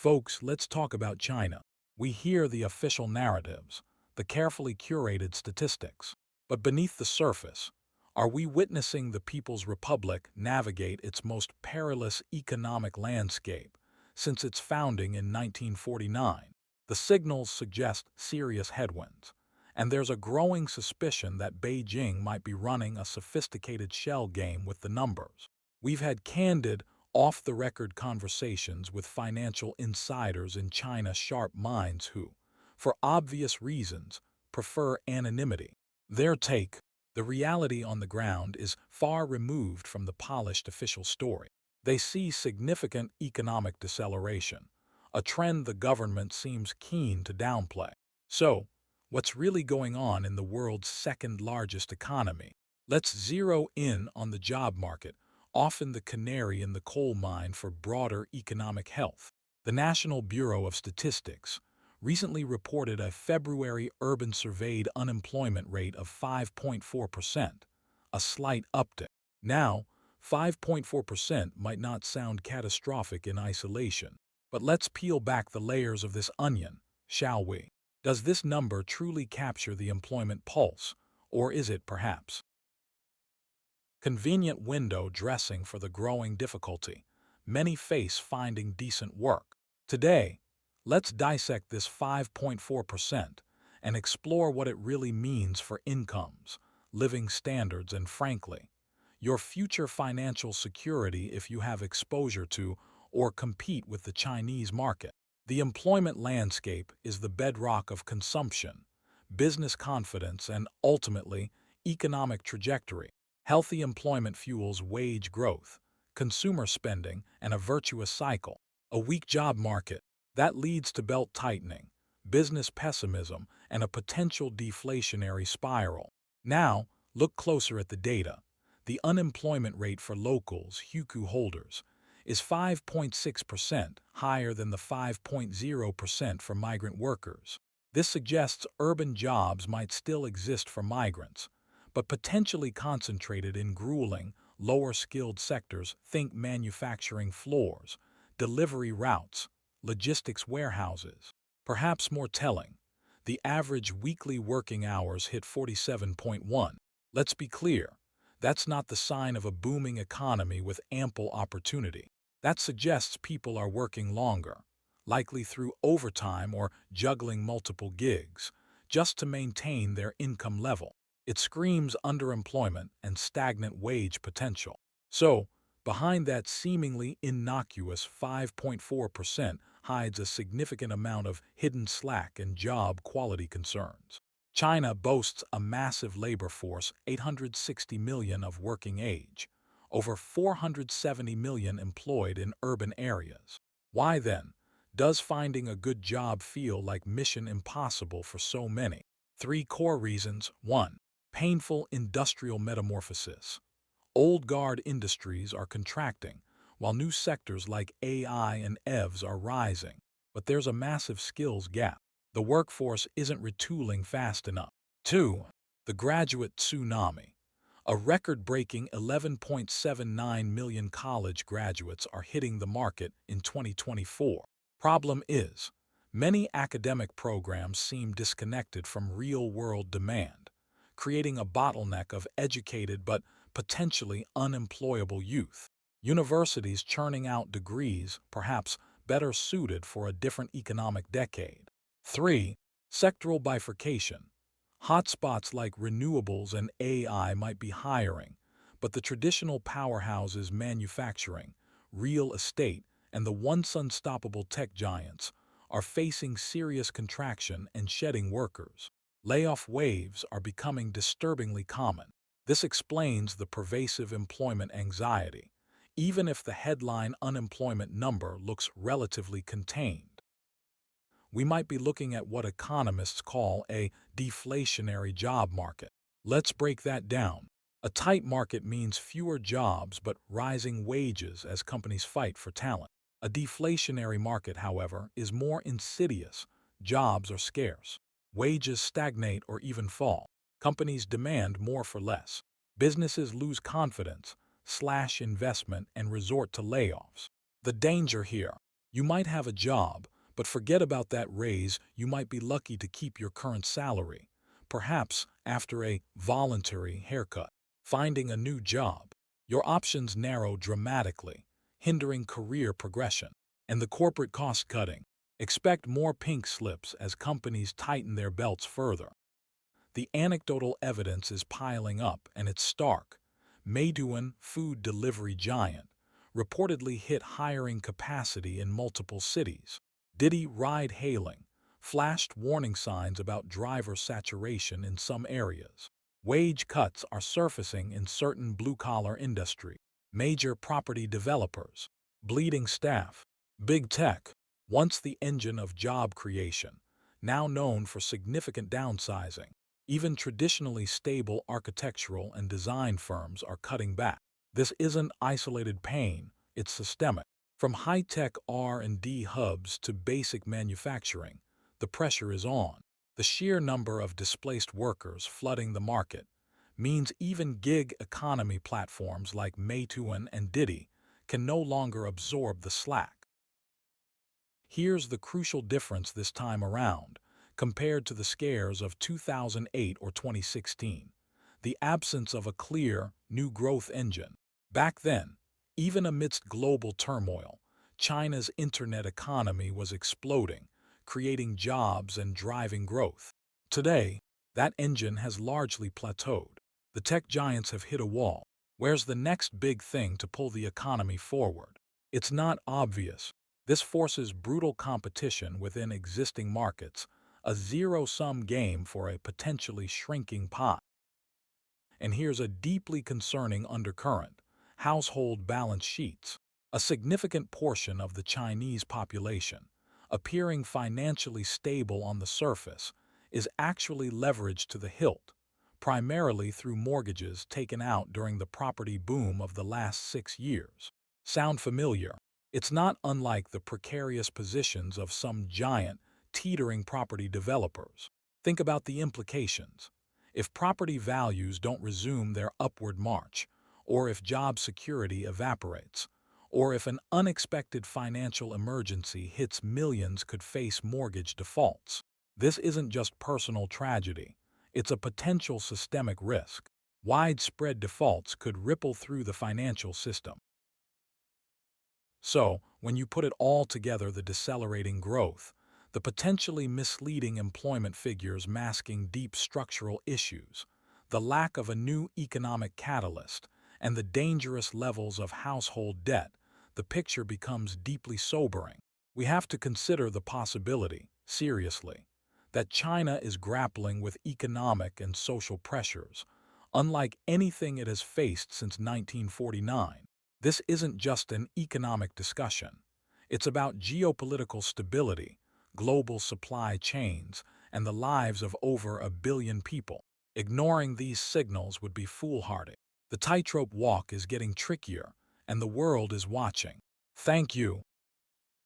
Folks, let's talk about China. We hear the official narratives, the carefully curated statistics. But beneath the surface, are we witnessing the People's Republic navigate its most perilous economic landscape since its founding in 1949? The signals suggest serious headwinds, and there's a growing suspicion that Beijing might be running a sophisticated shell game with the numbers. We've had candid, off-the-record conversations with financial insiders in China's sharp minds who, for obvious reasons, prefer anonymity. Their take, the reality on the ground, is far removed from the polished official story. They see significant economic deceleration, a trend the government seems keen to downplay. So, what's really going on in the world's second-largest economy? Let's zero in on the job market, often the canary in the coal mine for broader economic health. The National Bureau of Statistics recently reported a February urban surveyed unemployment rate of 5.4%, a slight uptick. Now, 5.4% might not sound catastrophic in isolation, but let's peel back the layers of this onion, shall we? Does this number truly capture the employment pulse, or is it perhaps convenient window dressing for the growing difficulty many face finding decent work? Today, let's dissect this 5.4% and explore what it really means for incomes, living standards, and frankly, your future financial security if you have exposure to or compete with the Chinese market. The employment landscape is the bedrock of consumption, business confidence, and ultimately, economic trajectory. Healthy employment fuels wage growth, consumer spending, and a virtuous cycle. A weak job market that leads to belt tightening, business pessimism, and a potential deflationary spiral. Now, look closer at the data. The unemployment rate for locals, hukou holders, is 5.6%, higher than the 5.0% for migrant workers. This suggests urban jobs might still exist for migrants, but potentially concentrated in grueling, lower-skilled sectors. Think manufacturing floors, delivery routes, logistics warehouses. Perhaps more telling, the average weekly working hours hit 47.1. Let's be clear, that's not the sign of a booming economy with ample opportunity. That suggests people are working longer, likely through overtime or juggling multiple gigs, just to maintain their income level. It screams underemployment and stagnant wage potential. So, behind that seemingly innocuous 5.4% hides a significant amount of hidden slack and job quality concerns. China boasts a massive labor force, 860 million of working age, over 470 million employed in urban areas. Why then does finding a good job feel like mission impossible for so many? Three core reasons. 1. Painful industrial metamorphosis. Old guard industries are contracting, while new sectors like AI and EVs are rising. But there's a massive skills gap. The workforce isn't retooling fast enough. 2. The graduate tsunami. A record-breaking 11.79 million college graduates are hitting the market in 2024. Problem is, many academic programs seem disconnected from real-world demand, creating a bottleneck of educated but potentially unemployable youth. Universities churning out degrees perhaps better suited for a different economic decade. 3. Sectoral bifurcation. Hotspots like renewables and AI might be hiring, but the traditional powerhouses manufacturing, real estate, and the once unstoppable tech giants are facing serious contraction and shedding workers. Layoff waves are becoming disturbingly common. This explains the pervasive employment anxiety, even if the headline unemployment number looks relatively contained. We might be looking at what economists call a deflationary job market. Let's break that down. A tight market means fewer jobs but rising wages as companies fight for talent. A deflationary market, however, is more insidious. Jobs are scarce. Wages stagnate or even fall. Companies demand more for less. Businesses lose confidence, slash investment, and resort to layoffs. The danger here: You might have a job, but forget about that raise. You might be lucky to keep your current salary, perhaps after a voluntary haircut. Finding a new job. Your options narrow dramatically, hindering career progression. And the corporate cost cutting. Expect more pink slips as companies tighten their belts further. The anecdotal evidence is piling up, and it's stark. Meituan, food delivery giant, reportedly hit hiring capacity in multiple cities. Didi ride-hailing flashed warning signs about driver saturation in some areas. Wage cuts are surfacing in certain blue-collar industry. Major property developers, bleeding staff. Big tech, once the engine of job creation, now known for significant downsizing. Even traditionally stable architectural and design firms are cutting back. This isn't isolated pain, it's systemic. From high-tech R&D hubs to basic manufacturing, the pressure is on. The sheer number of displaced workers flooding the market means even gig economy platforms like Meituan and Didi can no longer absorb the slack. Here's the crucial difference this time around, compared to the scares of 2008 or 2016. The absence of a clear, new growth engine. Back then, even amidst global turmoil, China's internet economy was exploding, creating jobs and driving growth. Today, that engine has largely plateaued. The tech giants have hit a wall. Where's the next big thing to pull the economy forward? It's not obvious. This forces brutal competition within existing markets, a zero-sum game for a potentially shrinking pie. And here's a deeply concerning undercurrent: household balance sheets. A significant portion of the Chinese population, appearing financially stable on the surface, is actually leveraged to the hilt, primarily through mortgages taken out during the property boom of the last 6 years. Sound familiar? It's not unlike the precarious positions of some giant, teetering property developers. Think about the implications. If property values don't resume their upward march, or if job security evaporates, or if an unexpected financial emergency hits, millions could face mortgage defaults. This isn't just personal tragedy, it's a potential systemic risk. Widespread defaults could ripple through the financial system. So, when you put it all together, the decelerating growth, the potentially misleading employment figures masking deep structural issues, the lack of a new economic catalyst, and the dangerous levels of household debt, the picture becomes deeply sobering. We have to consider the possibility, seriously, that China is grappling with economic and social pressures, unlike anything it has faced since 1949. This isn't just an economic discussion. It's about geopolitical stability, global supply chains, and the lives of over 1 billion people. Ignoring these signals would be foolhardy. The tightrope walk is getting trickier, and the world is watching. Thank you